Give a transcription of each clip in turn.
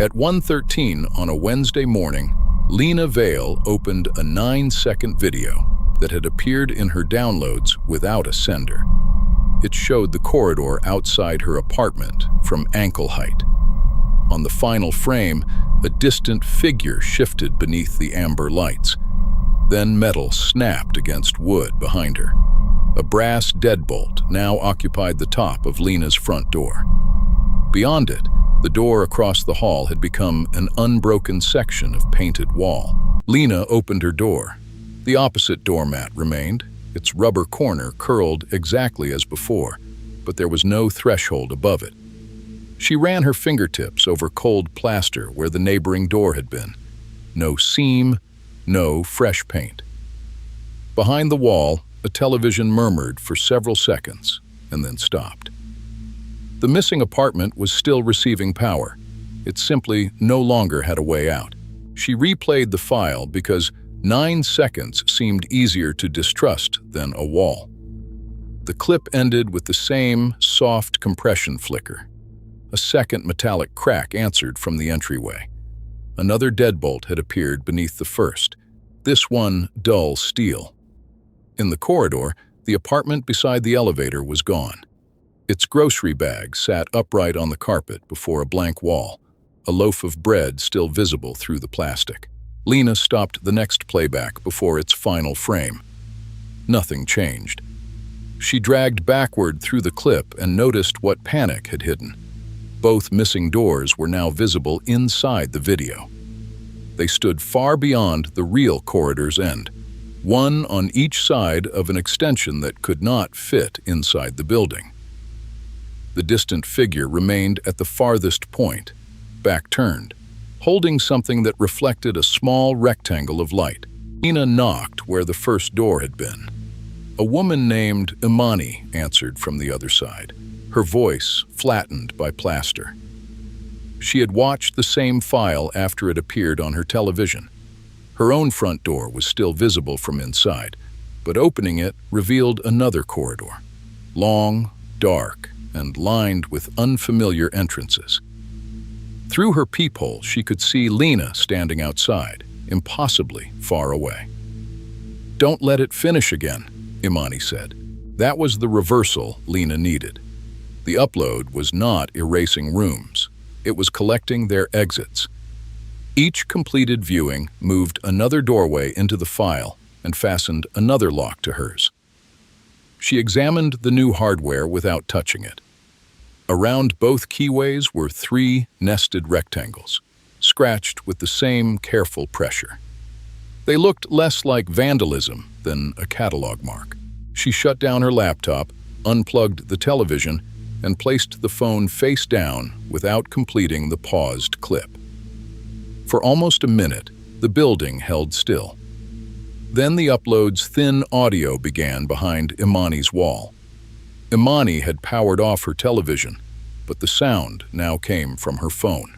At 1:13 on a Wednesday morning, Lena Vale opened a 9-second video that had appeared in her downloads without a sender. It showed the corridor outside her apartment from ankle height. On the final frame, a distant figure shifted beneath the amber lights. Then metal snapped against wood behind her. A brass deadbolt now occupied the top of Lena's front door. Beyond it, the door across the hall had become an unbroken section of painted wall. Lena opened her door. The opposite doormat remained, its rubber corner curled exactly as before, but there was no threshold above it. She ran her fingertips over cold plaster where the neighboring door had been. No seam, no fresh paint. Behind the wall, a television murmured for several seconds and then stopped. The missing apartment was still receiving power. It simply no longer had a way out. She replayed the file because 9 seconds seemed easier to distrust than a wall. The clip ended with the same soft compression flicker. A second metallic crack answered from the entryway. Another deadbolt had appeared beneath the first, this one dull steel. In the corridor, the apartment beside the elevator was gone. Its grocery bag sat upright on the carpet before a blank wall, a loaf of bread still visible through the plastic. Lena stopped the next playback before its final frame. Nothing changed. She dragged backward through the clip and noticed what panic had hidden. Both missing doors were now visible inside the video. They stood far beyond the real corridor's end, one on each side of an extension that could not fit inside the building. The distant figure remained at the farthest point, back-turned, holding something that reflected a small rectangle of light. Lena knocked where the first door had been. A woman named Imani answered from the other side, her voice flattened by plaster. She had watched the same file after it appeared on her television. Her own front door was still visible from inside, but opening it revealed another corridor, long, dark, and lined with unfamiliar entrances. Through her peephole, she could see Lena standing outside, impossibly far away. "Don't let it finish again," Imani said. That was the reversal Lena needed. The upload was not erasing rooms. It was collecting their exits. Each completed viewing moved another doorway into the file and fastened another lock to hers. She examined the new hardware without touching it. Around both keyways were 3 nested rectangles, scratched with the same careful pressure. They looked less like vandalism than a catalog mark. She shut down her laptop, unplugged the television, and placed the phone face down without completing the paused clip. For almost a minute, the building held still. Then the upload's thin audio began behind Imani's wall. Imani had powered off her television, but the sound now came from her phone.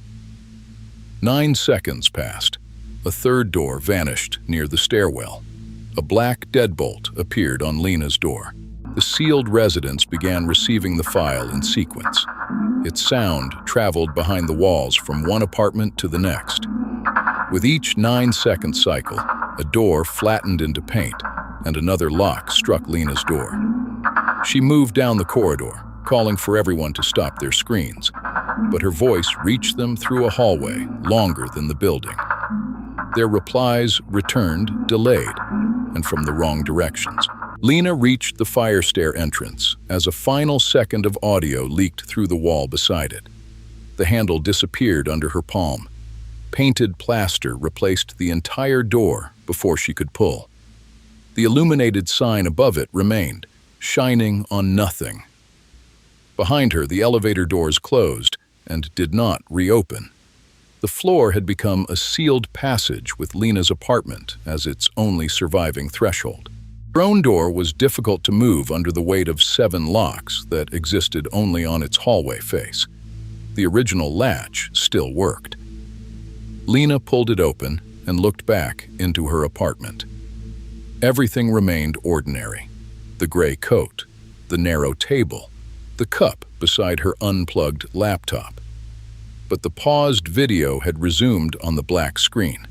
9 seconds passed. A third door vanished near the stairwell. A black deadbolt appeared on Lena's door. The sealed residence began receiving the file in sequence. Its sound traveled behind the walls from one apartment to the next. With each 9-second cycle, a door flattened into paint, and another lock struck Lena's door. She moved down the corridor, calling for everyone to stop their screens, but her voice reached them through a hallway longer than the building. Their replies returned delayed, and from the wrong directions. Lena reached the fire stair entrance as a final second of audio leaked through the wall beside it. The handle disappeared under her palm. Painted plaster replaced the entire door before she could pull. The illuminated sign above it remained, shining on nothing. Behind her, the elevator doors closed and did not reopen. The floor had become a sealed passage with Lena's apartment as its only surviving threshold. Her own door was difficult to move under the weight of 7 locks that existed only on its hallway face. The original latch still worked. Lena pulled it open and looked back into her apartment. Everything remained ordinary. The gray coat, the narrow table, the cup beside her unplugged laptop. but the paused video had resumed on the black screen.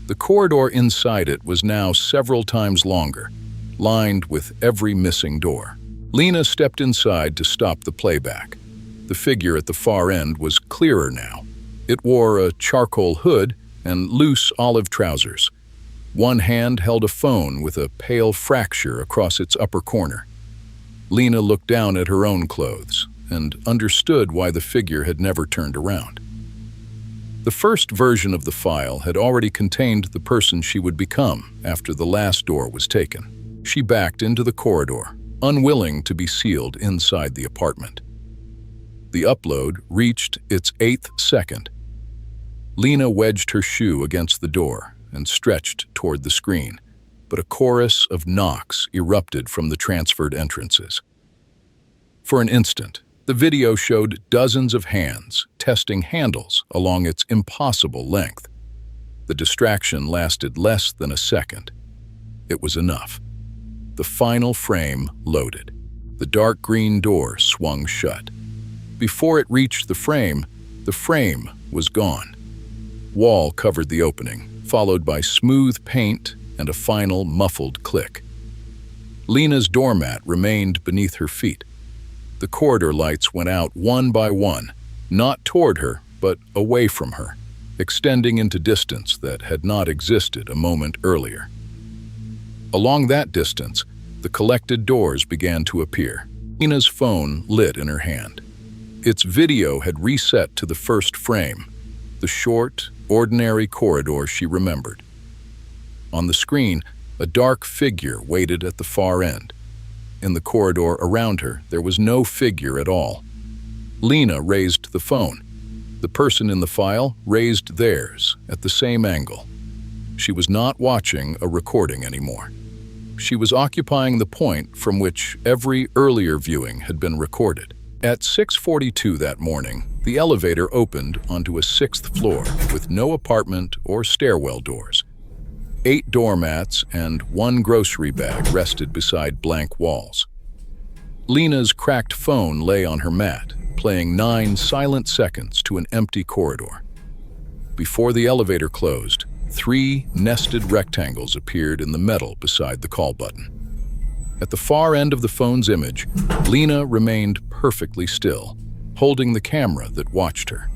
The corridor inside it was now several times longer, lined with every missing door. Lena stepped inside to stop the playback. The figure at the far end was clearer now. It wore a charcoal hood and loose olive trousers. One hand held a phone with a pale fracture across its upper corner. Lena looked down at her own clothes and understood why the figure had never turned around. The first version of the file had already contained the person she would become after the last door was taken. She backed into the corridor, unwilling to be sealed inside the apartment. The upload reached its 8th second. Lena wedged her shoe against the door and stretched toward the screen, but a chorus of knocks erupted from the transferred entrances. For an instant, the video showed dozens of hands testing handles along its impossible length. The distraction lasted less than a second. It was enough. The final frame loaded. The dark green door swung shut. Before it reached the frame was gone. Wall covered the opening, followed by smooth paint and a final muffled click. Lena's doormat remained beneath her feet. The corridor lights went out one by one, not toward her, but away from her, extending into distance that had not existed a moment earlier. Along that distance, the collected doors began to appear. Lena's phone lit in her hand. Its video had reset to the first frame, the short, ordinary corridor she remembered. On the screen, a dark figure waited at the far end. In the corridor around her, there was no figure at all. Lena raised the phone. The person in the file raised theirs at the same angle. She was not watching a recording anymore. She was occupying the point from which every earlier viewing had been recorded. At 6:42 that morning, the elevator opened onto a 6th floor with no apartment or stairwell doors. 8 doormats and 1 grocery bag rested beside blank walls. Lena's cracked phone lay on her mat, playing 9 silent seconds to an empty corridor. Before the elevator closed, 3 nested rectangles appeared in the metal beside the call button. At the far end of the phone's image, Lena remained perfectly still, holding the camera that watched her.